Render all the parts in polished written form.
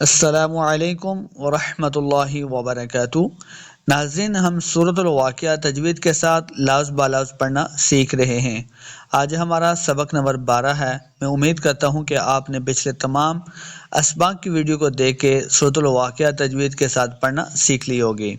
السلام علیکم ورحمۃ اللہ وبرکاتہ۔ ناظرین، ہم سورۃ الواقعہ تجوید کے ساتھ لفظ بلفظ پڑھنا سیکھ رہے ہیں۔ آج ہمارا سبق نمبر 12 ہے۔ میں امید کرتا ہوں کہ آپ نے پچھلے تمام اسباق کی ویڈیو کو دیکھ کے سورۃ الواقعہ تجوید کے ساتھ پڑھنا سیکھ لی ہوگی۔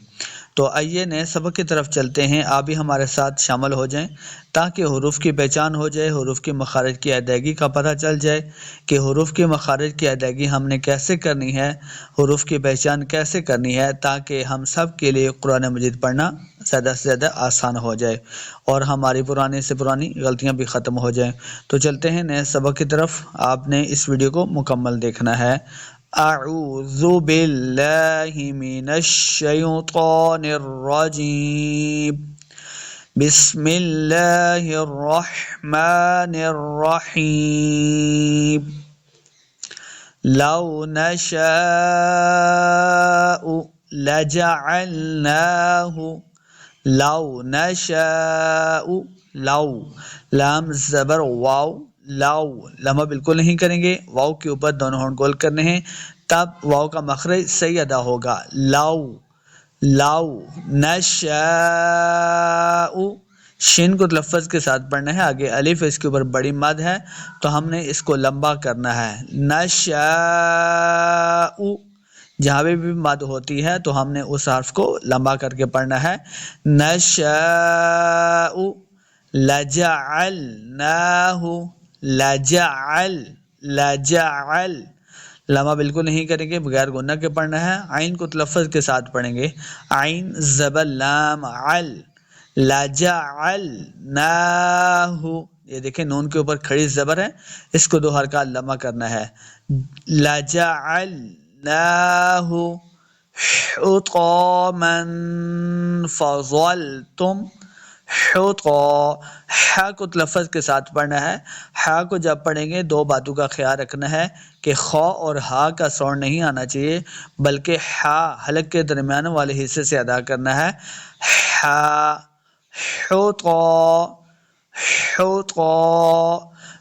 تو آئیے نئے سبق کی طرف چلتے ہیں۔ آپ بھی ہمارے ساتھ شامل ہو جائیں تاکہ حروف کی پہچان ہو جائے، حروف کی مخارج کی ادائیگی کا پتہ چل جائے کہ حروف کی مخارج کی ادائیگی ہم نے کیسے کرنی ہے، حروف کی پہچان کیسے کرنی ہے، تاکہ ہم سب کے لیے قرآن مجید پڑھنا زیادہ سے زیادہ آسان ہو جائے اور ہماری پرانی سے پرانی غلطیاں بھی ختم ہو جائیں۔ تو چلتے ہیں نئے سبق کی طرف۔ آپ نے اس ویڈیو کو مکمل دیکھنا ہے۔ اعوذ باللہ من الشیطان الرجیم، بسم اللہ الرحمن الرحیم، لو نشاء لجعلناہ، لو نشاء، لو لام زبر واو، لو لمحہ بالکل نہیں کریں گے، واو کے اوپر دونوں ہونٹ گول کرنے ہیں، تب واو کا مخرج صحیح ادا ہوگا۔ لو لو نشاء، شین کو تلفظ کے ساتھ پڑھنا ہے، آگے الف اس کے اوپر بڑی مد ہے تو ہم نے اس کو لمبا کرنا ہے۔ نشاء، جہاں بھی مد ہوتی ہے تو ہم نے اس حرف کو لمبا کر کے پڑھنا ہے۔ نشاء لجعلناہ، لجعل، لجعل لمحہ بالکل نہیں کریں گے، بغیر غنہ کے پڑھنا ہے۔ عین کو تلفظ کے ساتھ پڑھیں گے، عین زبر لام عل، لجعلناہ، یہ دیکھیں نون کے اوپر کھڑی زبر ہے، اس کو 2 حرکات لمبا کرنا ہے۔ لجعلناہ حطاما فظلتم، ہا کو تلفظ کے ساتھ پڑھنا ہے۔ ہا کو جب پڑھیں گے 2 باتوں کا خیال رکھنا ہے کہ خا اور ہا کا ساؤنڈ نہیں آنا چاہیے، بلکہ ہا حلق کے درمیان والے حصے سے ادا کرنا ہے۔ ہا، حطا، حطا،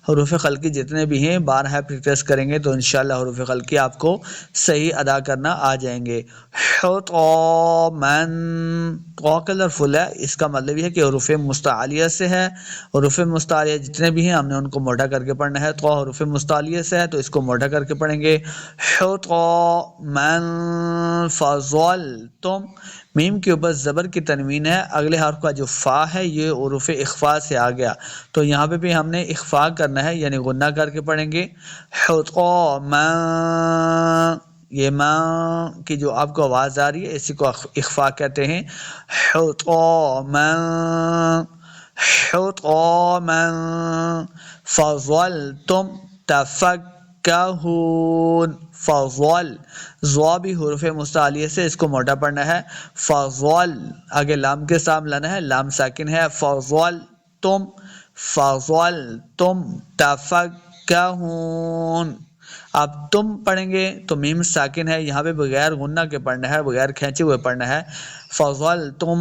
حروف خلقی جتنے بھی ہیں بارہا پریکٹس کریں گے تو انشاءاللہ حروف خلقی آپ کو صحیح ادا کرنا آ جائیں گے۔ حطامن، قا کلرفل ہے، اس کا مطلب یہ ہے کہ حروف مستعلیہ سے ہے۔ حروف مستعلیہ جتنے بھی ہیں ہم نے ان کو موٹا کر کے پڑھنا ہے۔ تو حروف مستعلیہ سے ہے تو اس کو موٹا کر کے پڑھیں گے۔ حطامن فظلتم، میم کے اوپر زبر کی تنوین ہے، اگلے حرف کا جو فا ہے یہ حروف اخفاء سے آ گیا تو یہاں پہ بھی ہم نے اخفاء کرنا ہے، یعنی غنہ کر کے پڑھیں گے۔ حطاما، یہ ماں کی جو آپ کو آواز آ رہی ہے اسی کو اخفاء کہتے ہیں۔ حطاما، حطاما فظلتم تفکہون، فضل، زوا بھی حروف مستعلیہ سے، اس کو موٹا پڑھنا ہے۔ فضل، آگے لام کے ساتھ لانا ہے، لام ساکن ہے۔ فضلتم، فضلتم تفکہون، اب تم پڑھیں گے تو میم ساکن ہے، یہاں پہ بغیر غنہ کے پڑھنا ہے، بغیر کھینچے ہوئے پڑھنا ہے۔ فضلتم،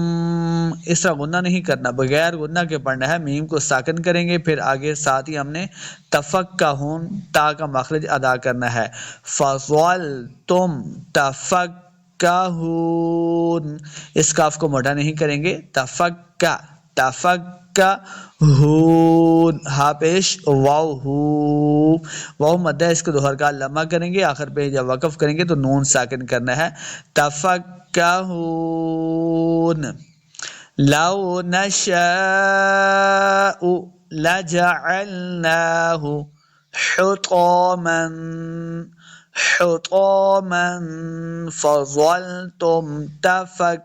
اس طرح غنہ نہیں کرنا، بغیر غنہ کے پڑھنا ہے، میم کو ساکن کریں گے، پھر آگے ساتھ ہی ہم نے تفکہون تا کا مخرج ادا کرنا ہے۔ فضلتم تفکہون، اس کاف کو موٹا نہیں کریں گے، تفکہ، تفکہون، ہا پیش واو ہو، واو مدہ، اس کو 2 حرکات لمبا کریں گے، آخر پہ جب وقف کریں گے تو نون ساکن کرنا ہے۔ تفکہون، لو نشاء لجعلناہ حطاما، حطاما فظلتم تفکہون۔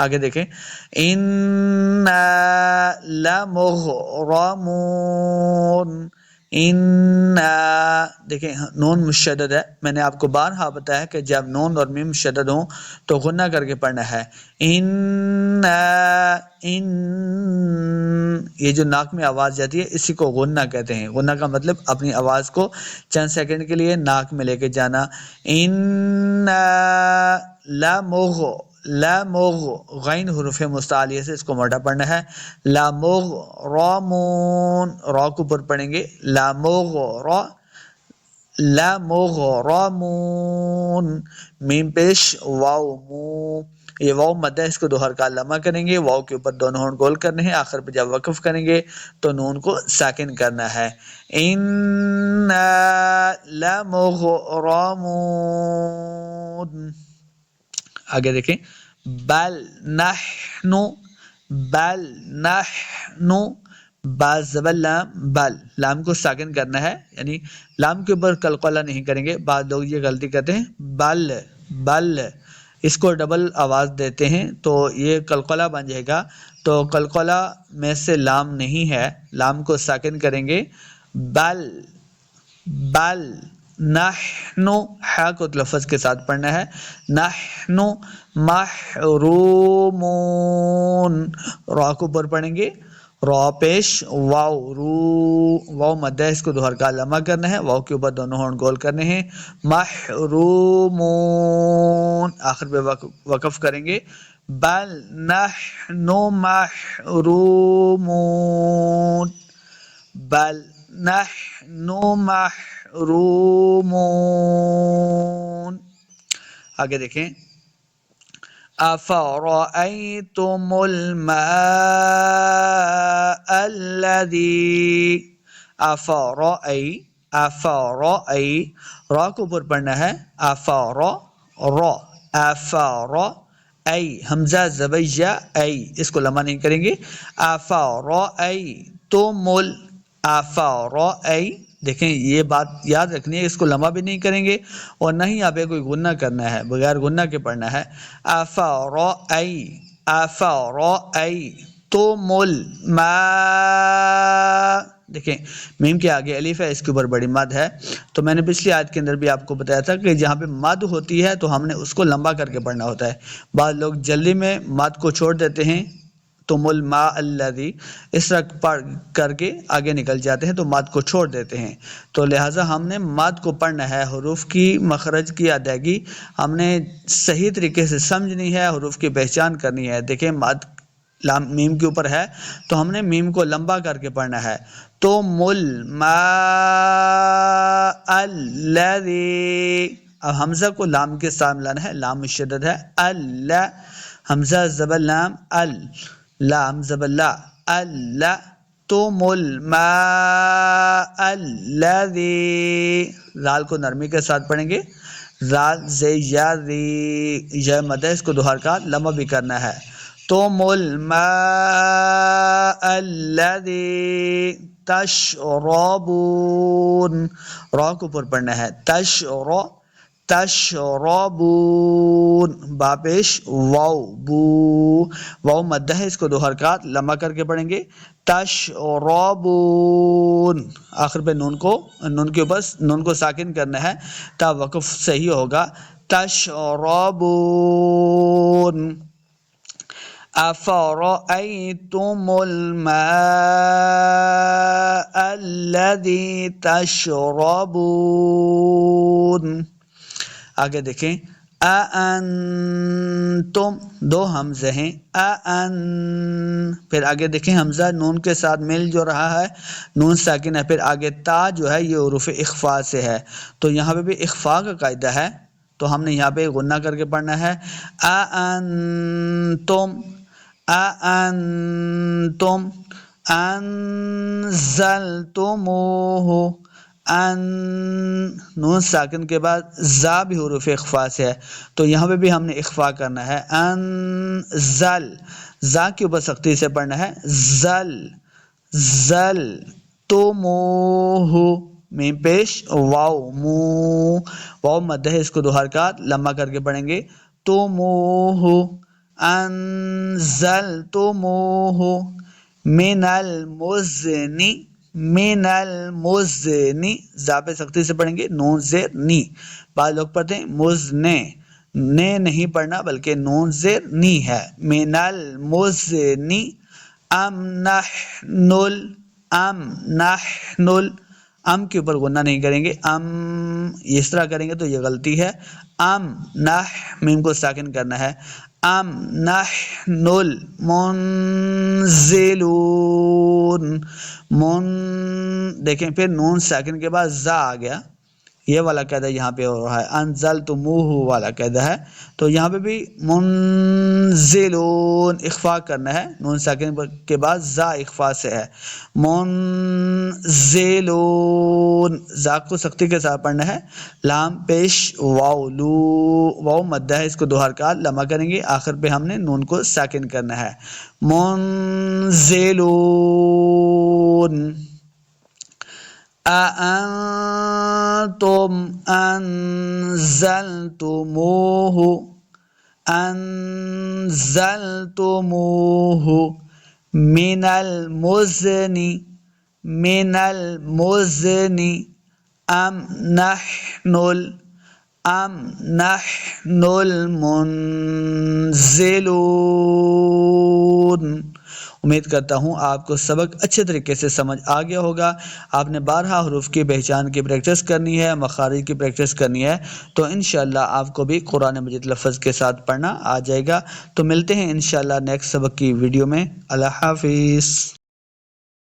آگے دیکھیں، انا لمغرمون، انا، دیکھیں نون مشدد ہے، میں نے آپ کو بارہا بتایا کہ جب نون اور میم مشدد ہوں تو غنہ کر کے پڑھنا ہے۔ انا، ان، یہ جو ناک میں آواز جاتی ہے اسی کو غنہ کہتے ہیں۔ غنہ کا مطلب اپنی آواز کو چند سیکنڈ کے لیے ناک میں لے کے جانا۔ انا لمغ، غین حروف مستعلیہ سے اس کو موٹا پڑھنا ہے۔ لمغرمون، را کو پر پڑھیں گے، لمغرمون، میم پیش واو مو، یہ واو مد ہے، اس کو دو حرکات لمع کریں گے، واو کے اوپر دونوں ہونٹ گول کرنے ہیں، آخر پہ جب وقف کریں گے تو نون کو ساکن کرنا ہے۔ انا لمغرمون۔ آگے دیکھیں، بل نحن، بل نحن، با زبر لام بل، لام کو ساکن کرنا ہے، یعنی لام کے اوپر قلقلہ نہیں کریں گے، بعض لوگ یہ غلطی کرتے ہیں، بل بل، اس کو ڈبل آواز دیتے ہیں تو یہ قلقلہ بن جائے گا، تو قلقلہ میں سے لام نہیں ہے، لام کو ساکن کریں گے، بل بل، نحن، ہا کو لفظ کے ساتھ پڑھنا ہے، نحن محرومون، را کو اوپر پڑھیں گے، را پیش واو رو، واو مد ہے، اس کو دو حرکات لمع کرنا ہے، واو کے اوپر دونوں ہونٹ گول کرنے ہیں، محرومون، آخر پہ وقف کریں گے، بل نحن محرومون، بل نحن محرومون۔ آگے دیکھیں، افرأیتم الماء الذی، افرأی، افرأی، را کو اوپر پڑھنا ہے، افرا، را، افرأی، حمزہ زبر یا ای، اس کو لمع نہیں کریں گے، افرأیتم افرأی، دیکھیں یہ بات یاد رکھنی ہے، اس کو لمبا بھی نہیں کریں گے اور نہ ہی یہاں پہ کوئی غنہ کرنا ہے، بغیر غنہ کے پڑھنا ہے، افرأی، افرأیتم الماء، دیکھیں میم کے آگے الف ہے، اس کے اوپر بڑی مد ہے، تو میں نے پچھلی آیت کے اندر بھی آپ کو بتایا تھا کہ جہاں پہ مد ہوتی ہے تو ہم نے اس کو لمبا کر کے پڑھنا ہوتا ہے، بعض لوگ جلدی میں مد کو چھوڑ دیتے ہیں، تم الماء الذی، اس طرح پڑھ کر کے آگے نکل جاتے ہیں تو مد کو چھوڑ دیتے ہیں، تو لہٰذا ہم نے مد کو پڑھنا ہے، حروف کی مخرج کی ادائیگی ہم نے صحیح طریقے سے سمجھنی ہے، حروف کی پہچان کرنی ہے، دیکھیں مد لام میم کے اوپر ہے تو ہم نے میم کو لمبا کر کے پڑھنا ہے، تم الماء الذی، اب حمزہ کو لام کے ساتھ ملانا ہے، لام مشدد ہے، اللہ، حمزہ زبر لام ال، لام زبر لا، اللہ، تم الماء الذی، لال کو نرمی کے ساتھ پڑھیں گے، رال زی یا ری، یا مد ہے، اس کو دو حرکات لمبا بھی کرنا ہے، تم الماء الذی تشربون، را کو اوپر پڑھنا ہے، تشربون، با پیش واو بو، واو مد ہے، اس کو دو حرکات لمبا کر کے پڑھیں گے، تشربون، آخر پہ نون کے اوپر نون کو ساکن کرنا ہے تا وقف صحیح ہوگا، تشربون، افرأیتم الماء الذی تشربون۔ آگے دیکھیں، انتم، دو حمزے ہیں، پھر آگے دیکھیں حمزہ نون کے ساتھ مل جو رہا ہے، نون ساکن ہے، پھر آگے تا جو ہے یہ حروف اخفاء سے ہے، تو یہاں پہ بھی اخفاء کا قاعدہ ہے، تو ہم نے یہاں پہ غنہ کر کے پڑھنا ہے، انتم، انتم انزلتموہ، نون ساکن کے بعد زا بھی حروف اخفاء سے ہے، تو یہاں پہ بھی ہم نے اخفاء کرنا ہے، انزل، زا کے اوپر سختی سے پڑھنا ہے، زل، زل تموہ، میم پیش واو مو، واو مد ہے، اس کو دو حرکات لمبا کر کے پڑھیں گے، تموہ، انزلتموہ، من المزن، من المزن، زا پہ سختی سے پڑھیں گے، نون زیر نی، بعض لوگ پڑھتے ہیں مزنے، نے نہیں پڑھنا بلکہ نون زیر نی ہے، من المزن، ام نحن ام نحن، ام کے اوپر غنہ نہیں کریں گے، ام اس طرح کریں گے تو یہ غلطی ہے، ام میم کو ساکن کرنا ہے، ام نحن المنزلون، دیکھیں پھر نون ساکن کے بعد زا آ گیا، یہ والا قاعدہ یہاں پہ ہو رہا ہے، انزلتموہ والا قاعدہ ہے، تو یہاں پہ بھی منزلون اخفا کرنا ہے، نون ساکن کے بعد زا اخفا سے ہے، منزلون زا کو سختی کے ساتھ پڑھنا ہے، لام پیش واو لو واو مدہ ہے، اس کو دو حرکات لمع کریں گے، آخر پہ ہم نے نون کو ساکن کرنا ہے، منزلون أأنتم أنزلتموه من المزن أم نحن المنزلون۔ امید کرتا ہوں آپ کو سبق اچھے طریقے سے سمجھ آ گیا ہوگا۔ آپ نے 12 حروف کی پہچان کی پریکٹس کرنی ہے، مخارج کی پریکٹس کرنی ہے، تو انشاءاللہ آپ کو بھی قرآن مجید لفظ کے ساتھ پڑھنا آ جائے گا۔ تو ملتے ہیں انشاءاللہ نیکسٹ سبق کی ویڈیو میں۔ اللہ حافظ۔